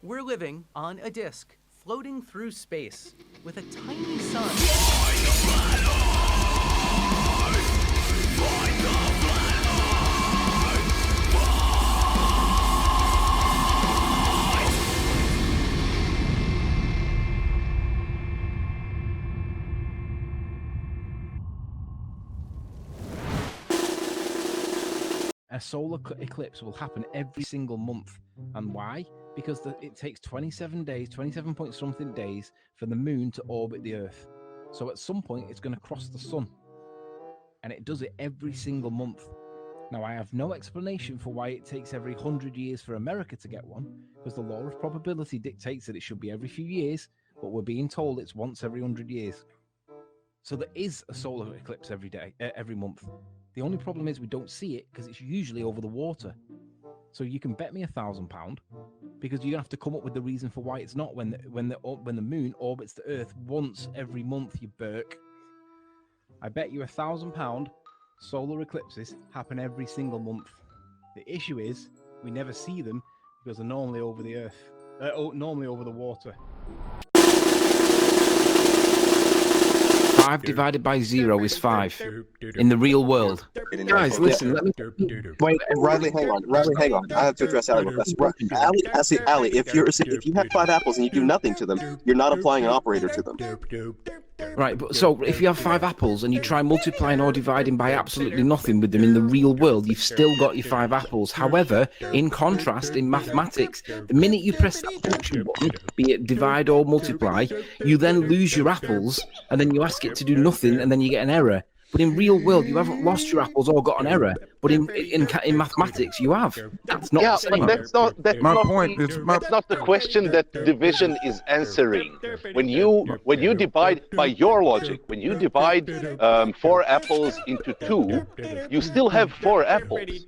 We're living on a disk, floating through space, with a tiny sun. A solar eclipse will happen every single month. And why? Because it takes 27 days, 27 point something days for the moon to orbit the Earth. So at some point, it's going to cross the sun. And it does it every single month. Now, I have no explanation for why it takes every 100 years for America to get one, because the law of probability dictates that it should be every few years, but we're being told it's once every 100 years. So there is a solar eclipse every month. The only problem is we don't see it because it's usually over the water. So you can bet me £1,000 because you're gonna have to come up with the reason for why it's not when the moon orbits the Earth once every month, you Burke. I bet you £1,000 solar eclipses happen every single month. The issue is we never see them because they're normally over the Earth, normally over the water. 5 divided by 0 is 5 in the real world. Guys, listen. Wait, Riley, hang on. Riley, hang on. I have to address Ali. Ali, if you have 5 apples and you do nothing to them, you're not applying an operator to them. Right, but so if you have 5 apples and you try multiplying or dividing by absolutely nothing with them in the real world, you've still got your 5 apples. However, in contrast, in mathematics, the minute you press that function button, be it divide or multiply, you then lose your apples, and then you ask it to do nothing, and then you get an error. But in real world, you haven't lost your apples or got an error. But in mathematics, you have. That's not the same. That's not the question that division is answering. When you divide by your logic, when you divide 4 apples into 2, you still have 4 apples,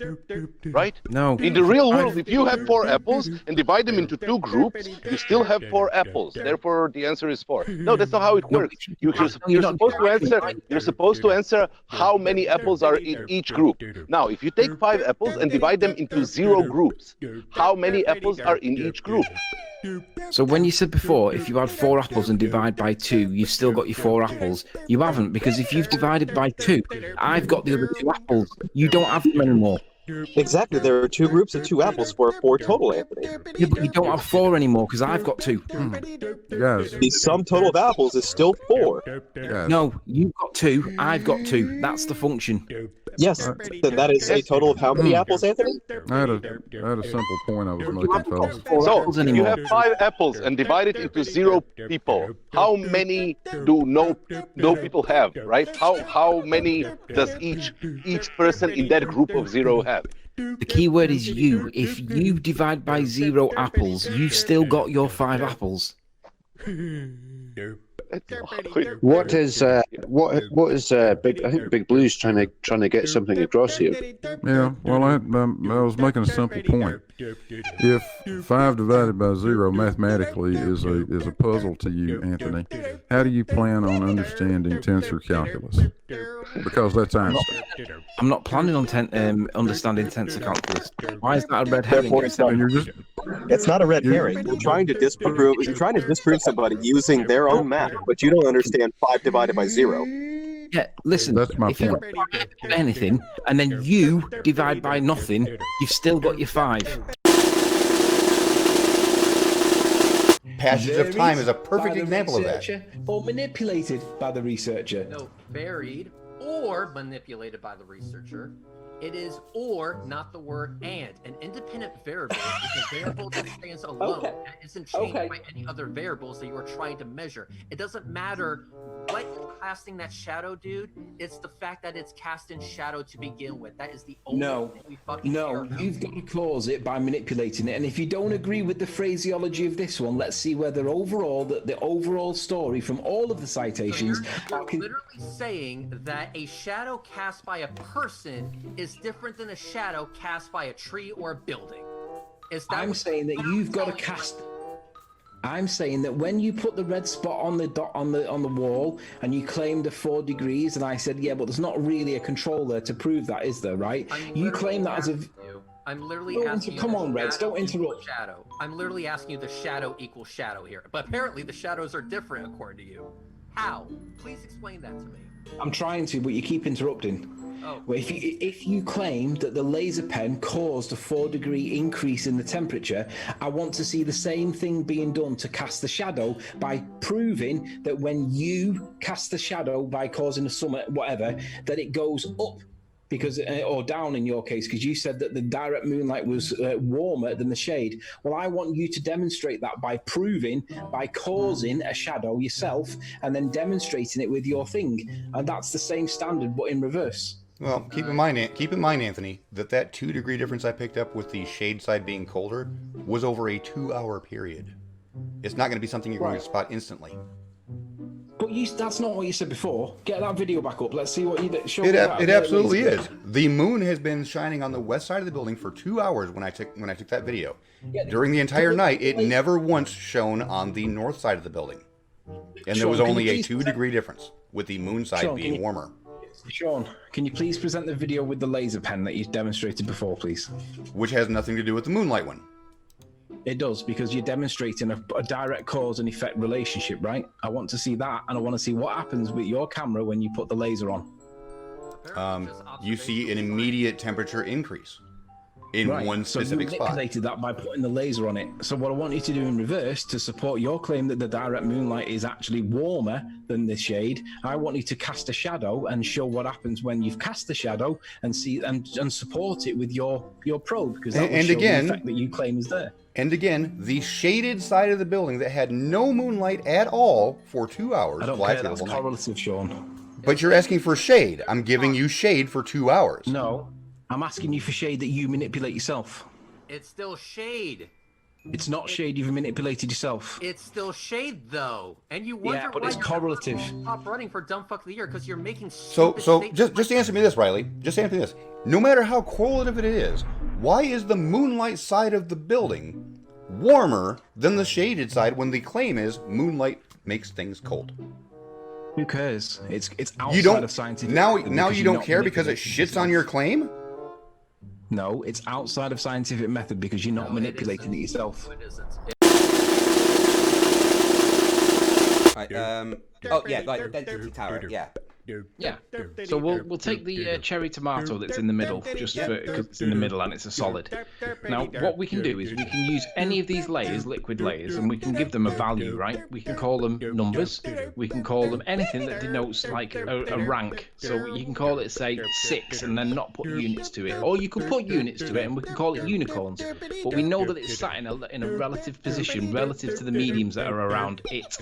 right? No. In the real world, if you have 4 apples and divide them into 2 groups, you still have 4 apples. Therefore, the answer is 4. No, that's not how it works. You're supposed to answer how many apples are in each group. Now, if you take 5 apples and divide them into 0 groups, how many apples are in each group? So when you said before, if you had 4 apples and divide by 2, you've still got your 4 apples. You haven't, because if you've divided by 2, I've got the other 2 apples. You don't have them anymore. Exactly, there are 2 groups of 2 apples for 4 total, Anthony. Yeah, but you don't have 4 anymore because I've got 2. Guys. The sum total of apples is still 4. Guys. No, you've got 2, I've got 2. That's the function. Yes, then that is a total of how many apples, Anthony? I had a simple point I was making, fellas. So, you have 5 apples and divide it into 0 people. How many do no people have, right? How many does each person in that group of 0 have? The key word is you. If you divide by 0 apples, you've still got your 5 apples. What is Big? I think Big Blue's trying to get something across here. Yeah, well, I was making a simple point. If 5 divided by 0 mathematically is a puzzle to you, Anthony, how do you plan on understanding tensor calculus? Because that's Einstein. I'm not planning on understanding tensor calculus. Why is that a red herring? It's not a red herring. You're trying to disprove somebody using their own math, but you don't understand 5 divided by 0. Yeah, listen, that's my if you divide by anything and then you divide by nothing, you've still got your 5. Passage of time is a perfect example of that. Or manipulated by the researcher. No, varied or manipulated by the researcher. It is or, not the word and. An independent variable is a variable that stands alone and isn't changed by any other variables that you are trying to measure. It doesn't matter what you're casting that shadow, dude. It's the fact that it's cast in shadow to begin with. That is the only thing we fucking care about. You've got to cause it by manipulating it. And if you don't agree with the phraseology of this one, let's see whether overall, the overall story from all of the citations... So you're literally saying that a shadow cast by a person is different than a shadow cast by a tree or a building. I'm saying that you've got to cast... I'm saying that when you put the red spot on the dot on the wall and you claimed the 4 degrees, and I said, yeah, but there's not really a control there to prove that, is there, right? You claim that as a... I'm literally Don't asking you. come on, Reds, shadow don't equal interrupt. Shadow. I'm literally asking you the shadow equals shadow here. But apparently the shadows are different according to you. How? Please explain that to me. I'm trying to, but you keep interrupting. Oh. Well, if you claim that the laser pen caused a 4-degree increase in the temperature, I want to see the same thing being done to cast the shadow by proving that when you cast the shadow by causing a summit, whatever, that it goes up. Because, or down in your case, because you said that the direct moonlight was warmer than the shade. Well, I want you to demonstrate that by proving, by causing a shadow yourself, and then demonstrating it with your thing. And that's the same standard, but in reverse. Well, keep in mind, Anthony, that 2-degree difference I picked up with the shade side being colder was over a 2-hour period. It's not going to be something you're going to spot instantly. But that's not what you said before. Get that video back up. Let's see what you show. It absolutely is. The moon has been shining on the west side of the building for 2 hours when I took that video. Yeah, During the entire night, it never once shone on the north side of the building. And there was only a 2-degree difference, with the moon side being warmer. Sean, can you please present the video with the laser pen that you demonstrated before, please? Which has nothing to do with the moonlight one. It does, because you're demonstrating a direct cause and effect relationship, right? I want to see that, and I want to see what happens with your camera when you put the laser on. You see an immediate temperature increase in one specific spot. So you manipulated that by putting the laser on it. So what I want you to do in reverse, to support your claim that the direct moonlight is actually warmer than the shade, I want you to cast a shadow and show what happens when you've cast the shadow, and see and support it with your probe, because that will show the effect that you claim is there. And again, the shaded side of the building that had no moonlight at all for 2 hours. I don't care, that's correlative, Sean. But you're asking for shade. I'm giving you shade for 2 hours. No, I'm asking you for shade that you manipulate yourself. It's still shade. It's not shade you've manipulated yourself. It's still shade though, and you wonder yeah, but why it's correlative. Stop running for dumb fuck of the year because you're making. So just answer me this, Riley. Just answer me this. No matter how correlative it is, why is the moonlight side of the building warmer than the shaded side when the claim is moonlight makes things cold? Who cares? It's outside of scientific. Now you don't care because it shits on your claim? No, it's outside of scientific method because you're not manipulating it yourself. It isn't. Oh yeah, like density tower. Yeah. Yeah. So we'll take the cherry tomato that's in the middle, just because it's in the middle and it's a solid. Now, what we can do is we can use any of these layers, liquid layers, and we can give them a value, right? We can call them numbers. We can call them anything that denotes like a rank. So you can call it, say, 6, and then not put units to it. Or you could put units to it, and we can call it unicorns. But we know that it's sat in a relative position, relative to the mediums that are around it.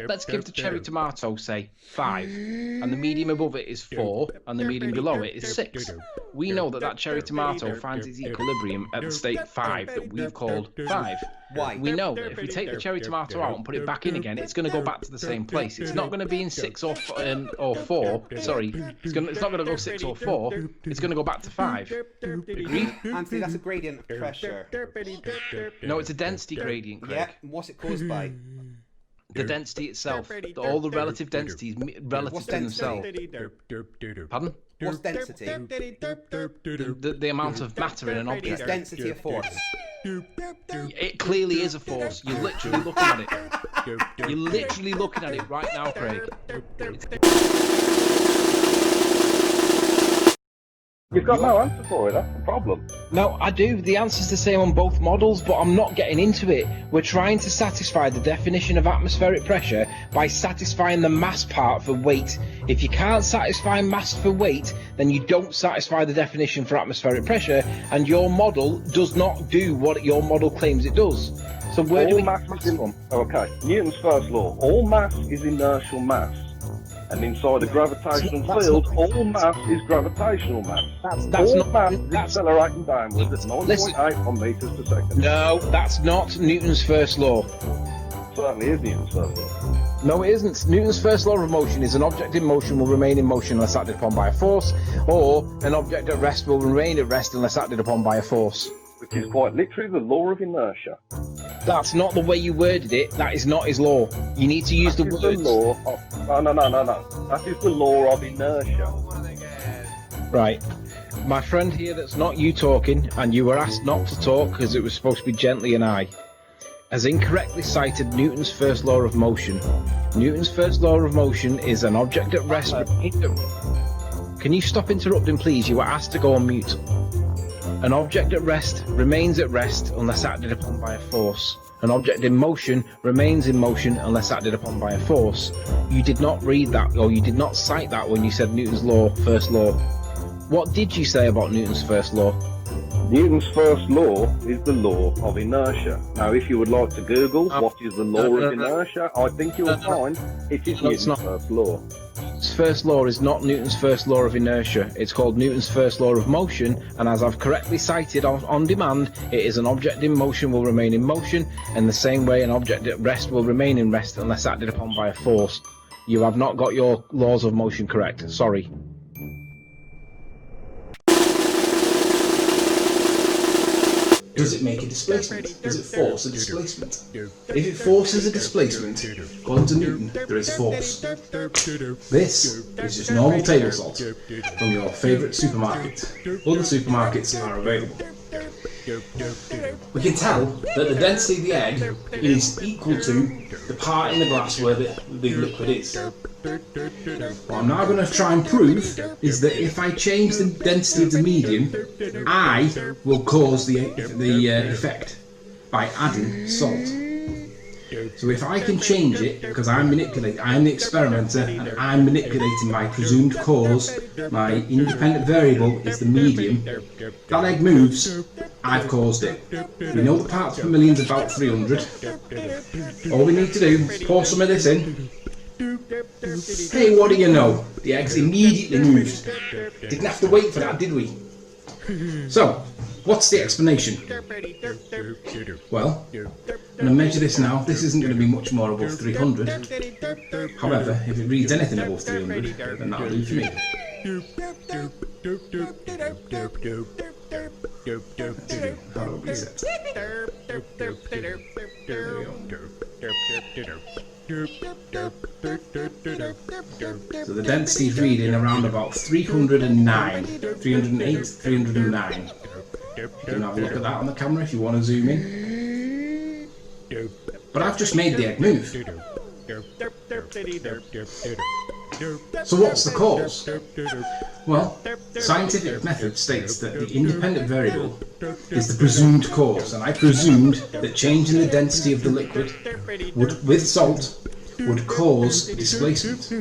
Let's give the cherry tomato, say, 5, and the medium above it is 4, and the medium below it is 6. We know that cherry tomato finds its equilibrium at the state 5 that we've called 5. Why? We know that if we take the cherry tomato out and put it back in again, it's going to go back to the same place. It's not going to be in 6 or 4. Sorry, it's not going to go 6 or 4. It's going to go back to 5. Agreed? Anthony, that's a gradient of pressure. No, it's a density gradient, Craig. Yeah. What's it caused by? The density itself. All the relative densities relative to themselves. Pardon? What's density? The amount of matter in an object. It's density of force. It clearly is a force. You're literally looking at it. You're literally looking at it right now, Craig. You've got no answer for it, that's the problem. No, I do. The answer's the same on both models, but I'm not getting into it. We're trying to satisfy the definition of atmospheric pressure by satisfying the mass part for weight. If you can't satisfy mass for weight, then you don't satisfy the definition for atmospheric pressure, and your model does not do what your model claims it does. So where do we get mass from? Okay, Newton's first law. All mass is inertial mass. And inside a gravitational field, all mass is gravitational mass. All mass is accelerating downwards at 9.81 meters per second. No, that's not Newton's first law. Certainly is Newton's first law. No, it isn't. Newton's first law of motion is an object in motion will remain in motion unless acted upon by a force, or an object at rest will remain at rest unless acted upon by a force. Which is quite literally the law of inertia. That's not the way you worded it. That is not his law. You need to use the words. The law of... No. That is the law of inertia. Right. my friend here that's not you talking, and you were asked not to talk because it was supposed to be gently and I, has incorrectly cited Newton's first law of motion. Newton's first law of motion is an object at rest. Can you stop interrupting, please? You were asked to go on mute. An object at rest remains at rest unless acted upon by a force. An object in motion remains in motion unless acted upon by a force. You did not read that, or you did not cite that when you said Newton's law, first law. What did you say about Newton's first law? Newton's first law is the law of inertia. Now, if you would like to Google what is the law of inertia, I think you'll find it is Newton's first law. Newton's first law is not Newton's first law of inertia. It's called Newton's first law of motion, and as I've correctly cited on demand, it is an object in motion will remain in motion, in the same way an object at rest will remain in rest unless acted upon by a force. You have not got your laws of motion correct. Sorry. Does it make a displacement? Does it force a displacement? If it forces a displacement, according to Newton, there is force. This is just normal table salt from your favourite supermarket. Other supermarkets are available. We can tell that the density of the egg is equal to the part in the glass where the liquid is. What I'm now going to try and prove is that if I change the density of the medium, I will cause the effect by adding salt. So if I can change it, because I'm the experimenter, and I'm manipulating my presumed cause, my independent variable is the medium, that egg moves, I've caused it. We know the parts per million is about 300. All we need to do is pour some of this in. Hey, what do you know? The eggs immediately moved. Didn't have to wait for that, did we? So, what's the explanation? Well, I'm going to measure this now. This isn't going to be much more above 300. However, if it reads anything above 300, then that'll do for me. How do I reset? There we go. So the density is reading around about 309, 308, 309. You can have a look at that on the camera if you want to zoom in. But I've just made the egg move. So what's the cause? Well, the scientific method states that the independent variable is the presumed cause, and I presumed that changing the density of the liquid with salt would cause displacement.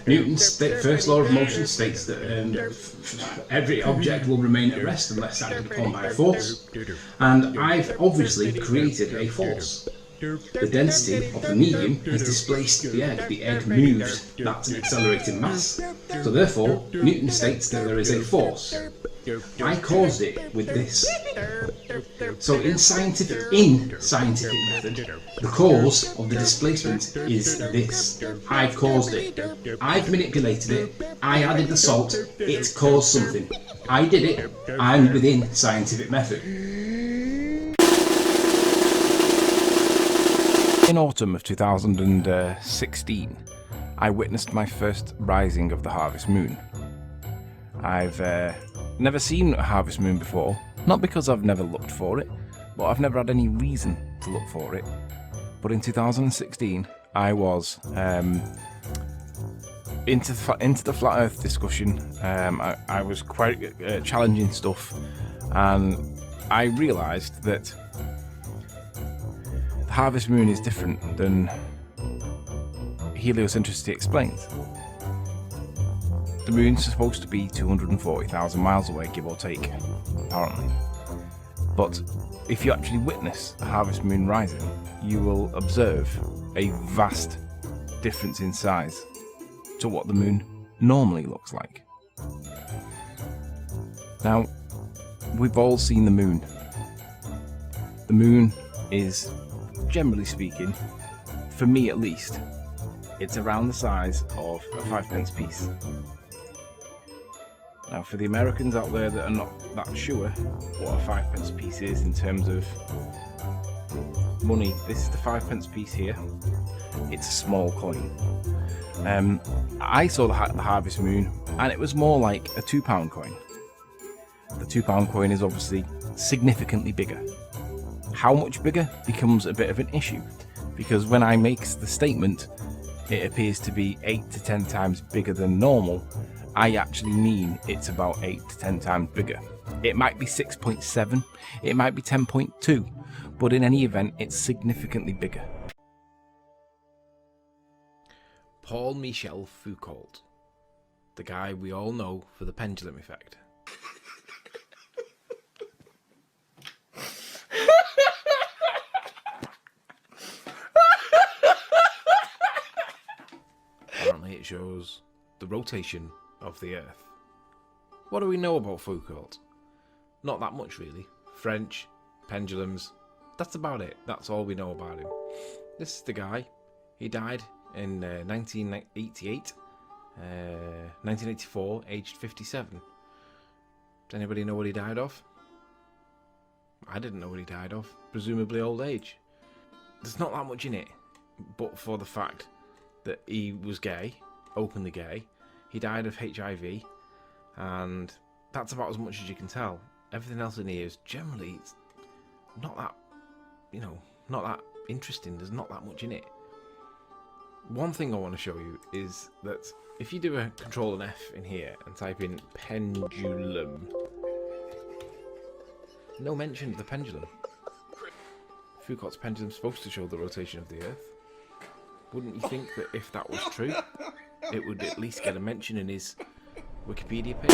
Newton's first law of motion states that every object will remain at rest unless acted upon by a force, and I've obviously created a force. The density of the medium has displaced the egg. The egg moved. That's an accelerating mass. So therefore, Newton states that there is a force. I caused it with this. So in scientific method, the cause of the displacement is this. I've caused it. I've manipulated it. I added the salt. It caused something. I did it. I'm within scientific method. In autumn of 2016, I witnessed my first rising of the harvest moon. I've never seen a harvest moon before, not because I've never looked for it, but I've never had any reason to look for it. But in 2016, I was into the flat Earth discussion. I was quite challenging stuff, and I realised that the harvest moon is different than heliocentricity explains. The moon's supposed to be 240,000 miles away, give or take, apparently. But if you actually witness a harvest moon rising, you will observe a vast difference in size to what the moon normally looks like. Now, we've all seen the moon. The moon is, generally speaking, for me at least, it's around the size of a 5p piece. Now, for the Americans out there that are not that sure what a 5p piece is in terms of money, this is the 5p piece here. It's a small coin. I saw the harvest moon, and it was more like a £2 coin. the £2 coin is obviously significantly bigger. How much bigger becomes a bit of an issue, because when I make the statement, it appears to be 8 to 10 times bigger than normal, I actually mean it's about 8 to 10 times bigger. It might be 6.7, it might be 10.2, but in any event, it's significantly bigger. Paul Michel Foucault, the guy we all know for the pendulum effect. Apparently it shows the rotation of the Earth. What do we know about Foucault? Not that much really. French, pendulums, that's about it. That's all we know about him. This is the guy. He died in 1988, 1984, aged 57. Does anybody know what he died of? I didn't know what he died of. Presumably old age. There's not that much in it, but for the fact that he was gay, openly gay, he died of HIV, and that's about as much as you can tell. Everything else in here is generally not that, not that interesting. There's not that much in it. One thing I want to show you is that if you do a Control and F in here and type in pendulum, no mention of the pendulum. Foucault's pendulum is supposed to show the rotation of the Earth. Wouldn't you think that if that was true, it would at least get a mention in his Wikipedia page?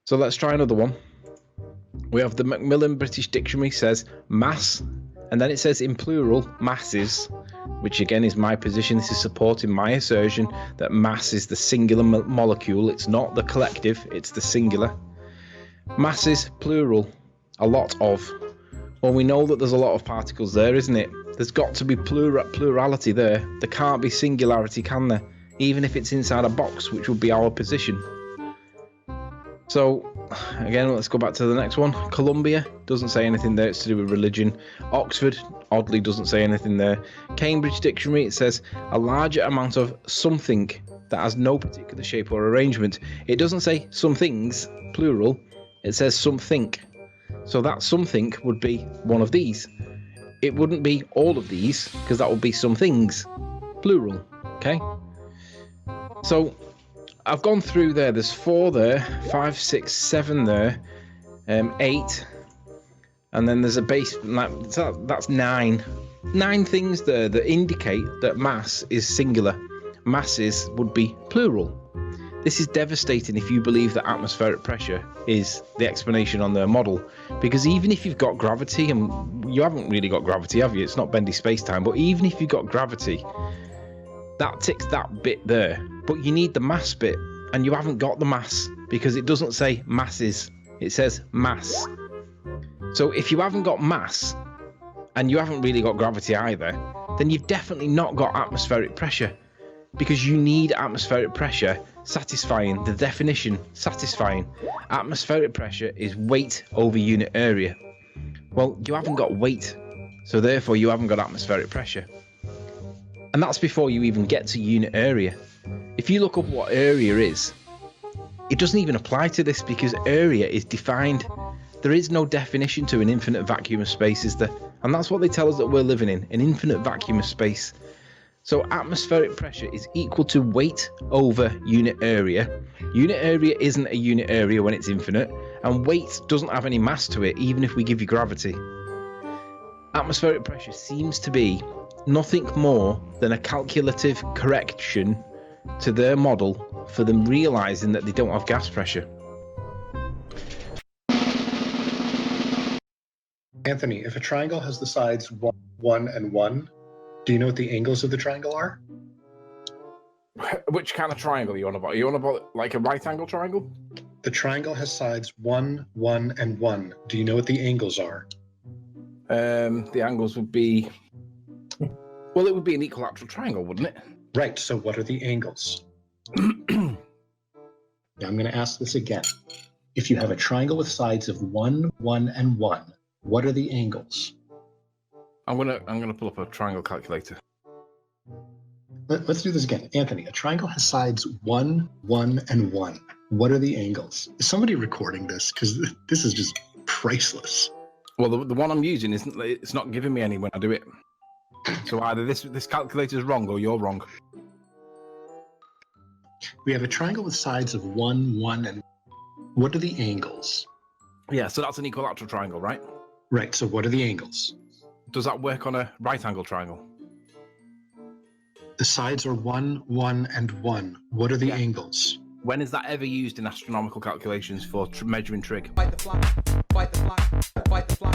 So let's try another one. We have the Macmillan British Dictionary says mass, and then it says in plural masses, which again is my position. This is supporting my assertion that mass is the singular molecule. It's not the collective, it's the singular. Masses, plural, a lot of. Well, we know that there's a lot of particles there, isn't it? There's got to be plurality there. There can't be singularity, can there? Even if it's inside a box, which would be our position. So, again, let's go back to the next one. Columbia, doesn't say anything there. It's to do with religion. Oxford, oddly, doesn't say anything there. Cambridge Dictionary, it says a larger amount of something that has no particular shape or arrangement. It doesn't say some things, plural. It says something. So that something would be one of these. It wouldn't be all of these, because that would be some things, plural. Okay? So I've gone through there. There's 4 there, 5, 6, 7 there, 8, and then there's a base. That's 9. 9 things there that indicate that mass is singular. Masses would be plural. This is devastating if you believe that atmospheric pressure is the explanation on their model, because even if you've got gravity, and you haven't really got gravity, have you? It's not bendy space-time, but even if you've got gravity, that ticks that bit there. But you need the mass bit, and you haven't got the mass, because it doesn't say masses, it says mass. So if you haven't got mass, and you haven't really got gravity either, then you've definitely not got atmospheric pressure, because you need atmospheric pressure satisfying the definition. Satisfying atmospheric pressure is weight over unit area. Well, you haven't got weight, so therefore you haven't got atmospheric pressure. And that's before you even get to unit area. If you look up what area is, it doesn't even apply to this, because area is defined. There is no definition to an infinite vacuum of space, is there? And that's what they tell us that we're living in, an infinite vacuum of space. So atmospheric pressure is equal to weight over unit area. Unit area isn't a unit area when it's infinite, and weight doesn't have any mass to it, even if we give you gravity. Atmospheric pressure seems to be nothing more than a calculative correction to their model for them realizing that they don't have gas pressure. Anthony, if a triangle has the sides 1, 1, and 1, do you know what the angles of the triangle are? Which kind of triangle are you on about? Are you on about like a right angle triangle? The triangle has sides 1, 1, and 1. Do you know what the angles are? The angles would be... Well, it would be an equilateral triangle, wouldn't it? Right, so what are the angles? Now I'm going to ask this again. If you have a triangle with sides of 1, 1, and 1, what are the angles? I'm gonna pull up a triangle calculator. Let's do this again. Anthony, a triangle has sides 1, 1, and 1. What are the angles? Is somebody recording this? Because this is just priceless. Well, the one I'm using it's not giving me any when I do it. So either this calculator is wrong or you're wrong. We have a triangle with sides of 1, 1, and what are the angles? Yeah, so that's an equilateral triangle, right? Right, so what are the angles? Does that work on a right angle triangle? The sides are 1, 1, and 1. What are the angles? When is that ever used in astronomical calculations for measuring trig? Fight the fly, fight the fly, fight the fly.